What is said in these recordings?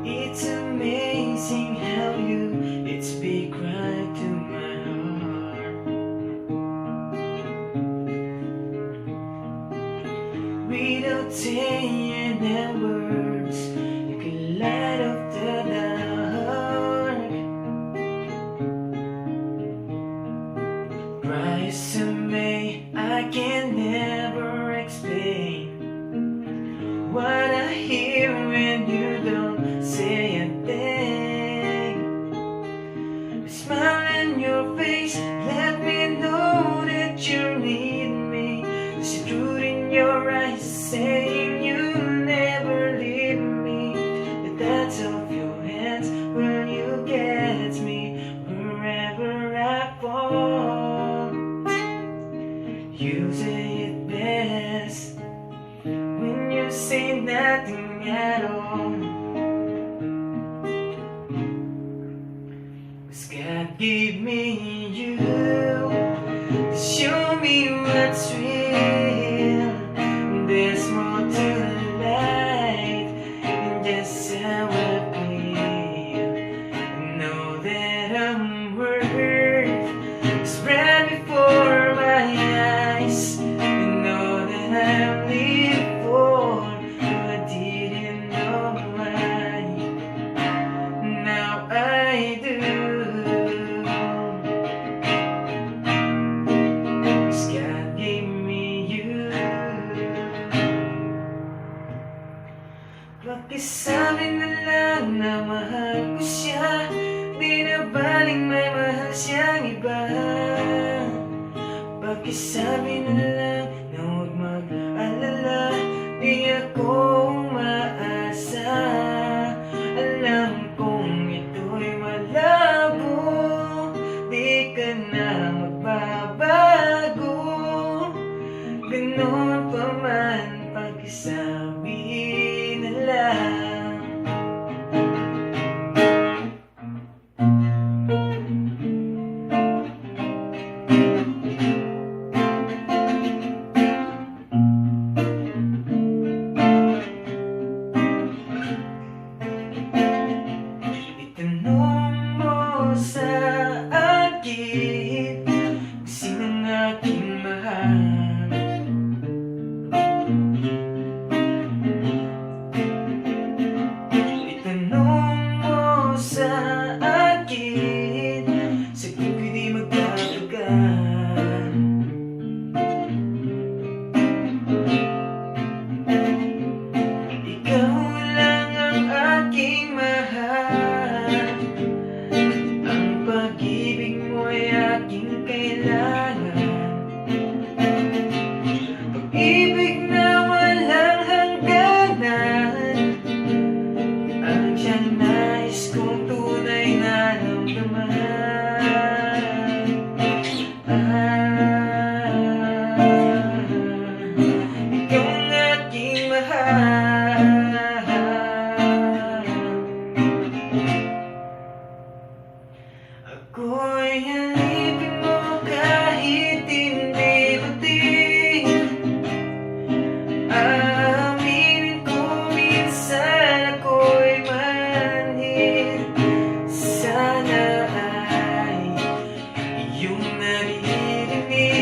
It's amazing how you speak right to my heart. Without saying the words, you can light up the dark. Price of me, I can never explain what I hear when you don't say a thing. A smile on your face, let me know that you need me. There's a truth in your eyes saying you never leave me. The touch of your hands, will you get me wherever I fall? You say it best when you say nothing at all. 'Cause God gave me you to show me what's real. There's more to life than just how I feel. I know that I'm worth spread before my eyes. I know that I'm living for who I didn't know why. Now I do. 'Cause God gave me you. Pakisabi na lang na mahal ko siya, di na baling may mahal siyang iba. Pakisabi na lang na huwag mag-alala, di ako umaasa. Alam kong ito'y malabo, di ka na magbabago. Ganon pa man, pakisabi na lang. Itanong mo sa akin kung sinong aking mahal. Itanong mo sa akin, sagot ko'y di magtatagal. Ikaw lang ang aking mahal. Ang pag-ibig mo'y aking kailangan. Pag-ibig na walang hangganan, ang siyang nais kong tunay na ramdaman. Ikaw ang aking mahal. Ako'y alipin mo kahit hindi buti. Aaminin ko minsan ako'y manhid. Sana ay iyong naririnig.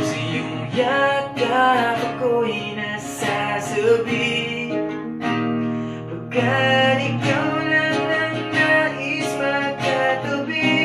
Sa iyong yakap ako'y nasasabi. Pagkat ikaw lang ang nais magkatabi,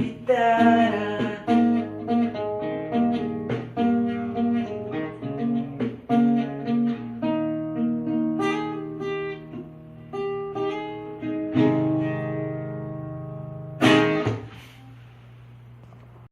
kita.